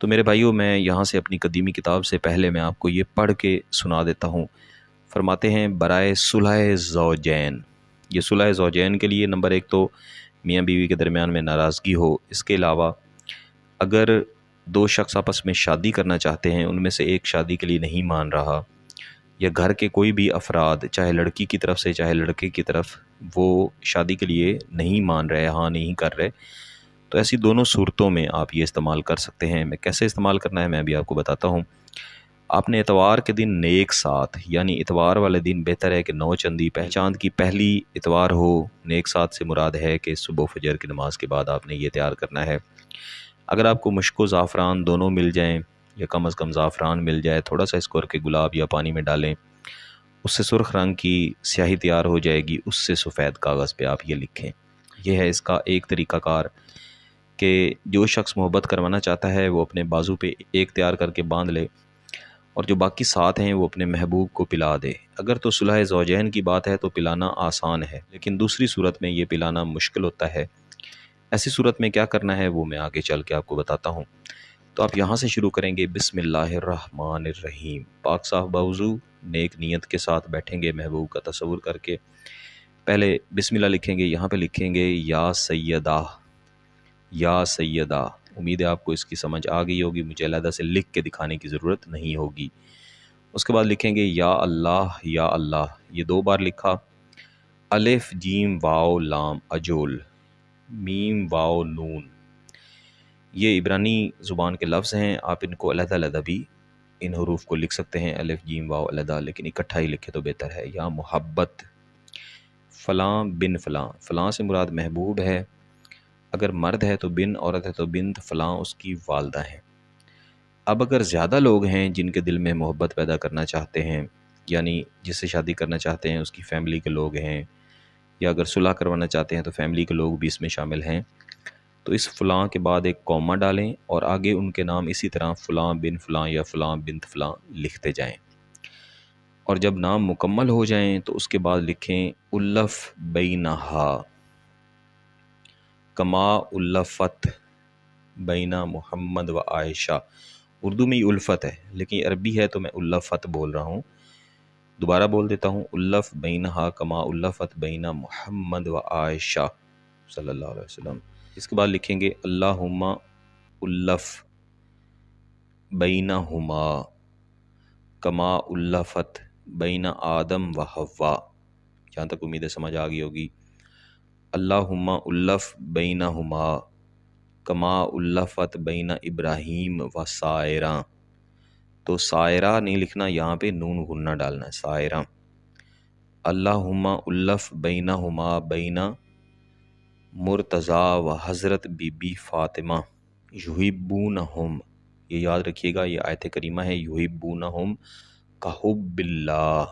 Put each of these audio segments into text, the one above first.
تو میرے بھائیوں، میں یہاں سے اپنی قدیمی کتاب سے پہلے میں آپ کو یہ پڑھ کے سنا دیتا ہوں۔ فرماتے ہیں برائے صلح زوجین، یہ صلح زوجین کے لیے نمبر ایک تو میاں بیوی کے درمیان میں ناراضگی ہو، اس کے علاوہ اگر دو شخص آپس میں شادی کرنا چاہتے ہیں، ان میں سے ایک شادی کے لیے نہیں مان رہا، یا گھر کے کوئی بھی افراد چاہے لڑکی کی طرف سے چاہے لڑکے کی طرف وہ شادی کے لیے نہیں مان رہے، ہاں نہیں کر رہے، تو ایسی دونوں صورتوں میں آپ یہ استعمال کر سکتے ہیں۔ میں کیسے استعمال کرنا ہے میں بھی آپ کو بتاتا ہوں۔ آپ نے اتوار کے دن نیک ساتھ، یعنی اتوار والے دن بہتر ہے کہ نو چندی چاند کی پہلی اتوار ہو۔ نیک ساتھ سے مراد ہے کہ صبح فجر کی نماز کے بعد آپ نے یہ تیار کرنا ہے۔ اگر آپ کو مشک و زعفران دونوں مل جائیں، یا کم از کم زعفران مل جائے، تھوڑا سا اس کو کے گلاب یا پانی میں ڈالیں، اس سے سرخ رنگ کی سیاہی تیار ہو جائے گی، اس سے سفید کاغذ پہ آپ یہ لکھیں۔ یہ ہے اس کا ایک طریقہ کار کہ جو شخص محبت کروانا چاہتا ہے وہ اپنے بازو پہ ایک تیار کر کے باندھ لے، اور جو باقی ساتھ ہیں وہ اپنے محبوب کو پلا دے۔ اگر تو صلح زوجین کی بات ہے تو پلانا آسان ہے، لیکن دوسری صورت میں یہ پلانا مشکل ہوتا ہے۔ ایسی صورت میں کیا کرنا ہے وہ میں آگے چل کے آپ کو بتاتا ہوں۔ تو آپ یہاں سے شروع کریں گے، بسم اللہ الرحمن الرحیم، پاک صاف باوضو نیک نیت کے ساتھ بیٹھیں گے، محبوب کا تصور کر کے پہلے بسم اللہ لکھیں گے، یہاں پہ لکھیں گے یا سیدہ، یا سیدہ۔ امید ہے آپ کو اس کی سمجھ آ گئی ہوگی، مجھے علیحدہ سے لکھ کے دکھانے کی ضرورت نہیں ہوگی۔ اس کے بعد لکھیں گے یا اللہ، یا اللہ، یہ 2 بار لکھا۔ الف جیم واو لام اجول، میم واو نون، یہ عبرانی زبان کے لفظ ہیں، آپ ان کو علیحدہ علیحدہ بھی ان حروف کو لکھ سکتے ہیں، الف جیم واو علیحدہ، لیکن اکٹھا ہی لکھے تو بہتر ہے۔ یا محبت، فلاں بن فلاں، فلاں سے مراد محبوب ہے، اگر مرد ہے تو بن، عورت ہے تو بنت، فلاں اس کی والدہ ہے۔ اب اگر زیادہ لوگ ہیں جن کے دل میں محبت پیدا کرنا چاہتے ہیں، یعنی جس سے شادی کرنا چاہتے ہیں اس کی فیملی کے لوگ ہیں، یا اگر صلح کروانا چاہتے ہیں تو فیملی کے لوگ بھی اس میں شامل ہیں، تو اس فلاں کے بعد ایک کوما ڈالیں اور آگے ان کے نام اسی طرح فلاں بن فلاں یا فلاں بنت فلاں لکھتے جائیں، اور جب نام مکمل ہو جائیں تو اس کے بعد لکھیں الف بینہا کما الفت بینا محمد و عائشہ۔ اردو میں یہ الفت ہے، لیکن عربی ہے تو میں الفت بول رہا ہوں، دوبارہ بول دیتا ہوں، الف بینہا کما الفت بینا محمد و عائشہ صلی اللہ علیہ وسلم۔ اس کے بعد لکھیں گے اللہم الف بینہما کما الفت بین آدم و حوا۔ جہاں تک امید سمجھ آ گئی ہوگی، اللہم الف بینہما کما الفت بین ابراہیم و سائرہ، تو سائرہ نہیں لکھنا، یہاں پہ نون غنہ ڈالنا ہے، سائرہ۔ اللہم الف بینہما بین مرتضیٰ و حضرت بی بی فاطمہ یحبونہم، یہ یاد رکھیے گا، یہ آیت کریمہ ہے، یحبونہم کحب اللہ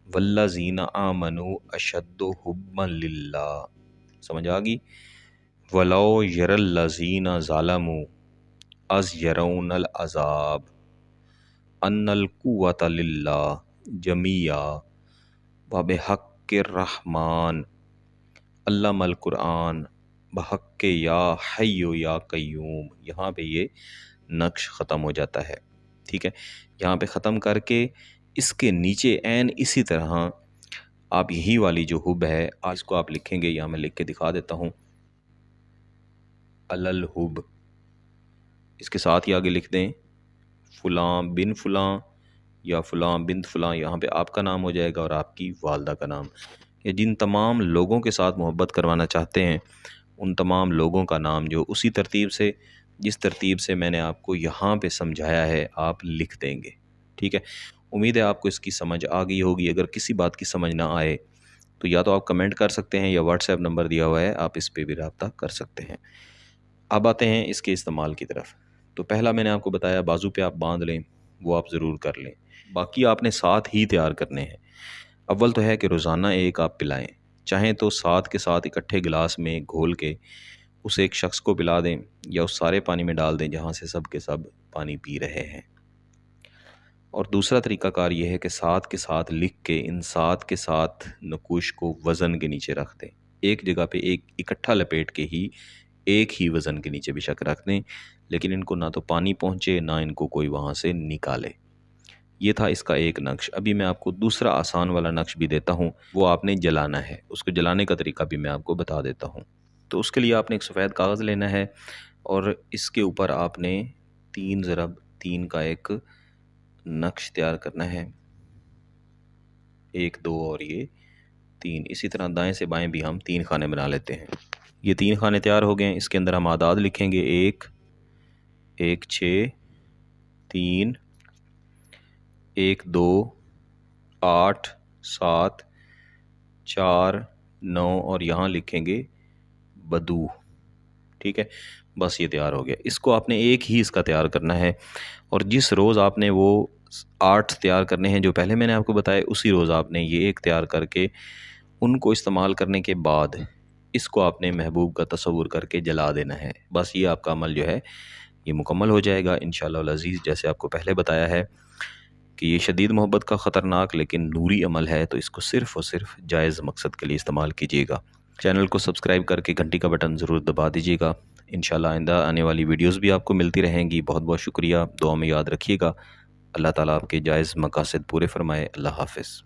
والذین آمنوا اشد حبا للہ۔ سمجھ آگی؟ وَلَوْ يَرَى الَّذِينَ ظَلَمُوا اَذْ يَرَوْنَ الْعَذَابَ أَنَّ الْقُوَّةَ لِلَّهِ جَمِيعًا وَبِحَقِّ الرَّحْمَٰنِ علَّمَ الْقُرْآنَ بحق یا حی یا قیوم۔ یہاں پہ یہ نقش ختم ہو جاتا ہے، ٹھیک ہے؟ یہاں پہ ختم کر کے اس کے نیچے عین اسی طرح آپ یہی والی جو حب ہے اس کو آپ لکھیں گے، یہاں میں لکھ کے دکھا دیتا ہوں، الحب، اس کے ساتھ ہی آگے لکھ دیں فلاں بن فلاں یا فلاں بنت فلاں، یہاں پہ آپ کا نام ہو جائے گا اور آپ کی والدہ کا نام، یا جن تمام لوگوں کے ساتھ محبت کروانا چاہتے ہیں ان تمام لوگوں کا نام جو اسی ترتیب سے، جس ترتیب سے میں نے آپ کو یہاں پہ سمجھایا ہے، آپ لکھ دیں گے، ٹھیک ہے؟ امید ہے آپ کو اس کی سمجھ آ گئی ہوگی۔ اگر کسی بات کی سمجھ نہ آئے تو یا تو آپ کمنٹ کر سکتے ہیں، یا واٹس ایپ نمبر دیا ہوا ہے، آپ اس پہ بھی رابطہ کر سکتے ہیں۔ اب آتے ہیں اس کے استعمال کی طرف۔ تو پہلا میں نے آپ کو بتایا بازو پہ آپ باندھ لیں، وہ آپ ضرور کر لیں، باقی آپ نے ساتھ ہی تیار کرنے ہیں۔ اول تو ہے کہ روزانہ ایک آپ پلائیں، چاہیں تو ساتھ کے ساتھ اکٹھے گلاس میں گھول کے اس ایک شخص کو پلا دیں، یا اس سارے پانی میں ڈال دیں جہاں سے سب کے سب پانی پی رہے ہیں۔ اور دوسرا طریقہ کار یہ ہے کہ ساتھ کے ساتھ لکھ کے ان ساتھ کے ساتھ نقوش کو وزن کے نیچے رکھ دیں، ایک جگہ پہ ایک اکٹھا لپیٹ کے ہی ایک ہی وزن کے نیچے بے شک رکھ دیں، لیکن ان کو نہ تو پانی پہنچے نہ ان کو کوئی وہاں سے نکالے۔ یہ تھا اس کا ایک نقش۔ ابھی میں آپ کو دوسرا آسان والا نقش بھی دیتا ہوں، وہ آپ نے جلانا ہے، اس کو جلانے کا طریقہ بھی میں آپ کو بتا دیتا ہوں۔ تو اس کے لیے آپ نے ایک سفید کاغذ لینا ہے اور اس کے اوپر آپ نے 3×3 کا ایک نقش تیار کرنا ہے، 1 2 اور یہ 3۔ اسی طرح دائیں سے بائیں بھی ہم 3 خانے بنا لیتے ہیں۔ یہ 3 خانے تیار ہو گئے ہیں، اس کے اندر ہم اعداد لکھیں گے 1 1 6 3 1 2 8 7 4 9 اور یہاں لکھیں گے بدو۔ ٹھیک ہے، بس یہ تیار ہو گیا۔ اس کو آپ نے ایک ہی اس کا تیار کرنا ہے، اور جس روز آپ نے وہ 8 تیار کرنے ہیں جو پہلے میں نے آپ کو بتایا، اسی روز آپ نے یہ ایک تیار کر کے ان کو استعمال کرنے کے بعد اس کو آپ نے محبوب کا تصور کر کے جلا دینا ہے۔ بس یہ آپ کا عمل جو ہے یہ مکمل ہو جائے گا انشاءاللہ العزیز۔ جیسے آپ کو پہلے بتایا ہے کہ یہ شدید محبت کا خطرناک لیکن نوری عمل ہے، تو اس کو صرف اور صرف جائز مقصد کے لیے استعمال کیجیے گا۔ چینل کو سبسکرائب کر کے گھنٹی کا بٹن ضرور دبا دیجیے گا۔ انشاءاللہ آئندہ آنے والی ویڈیوز بھی آپ کو ملتی رہیں گی۔ بہت بہت شکریہ، دعا میں یاد رکھیے گا۔ اللہ تعالیٰ آپ کے جائز مقاصد پورے فرمائے۔ اللہ حافظ۔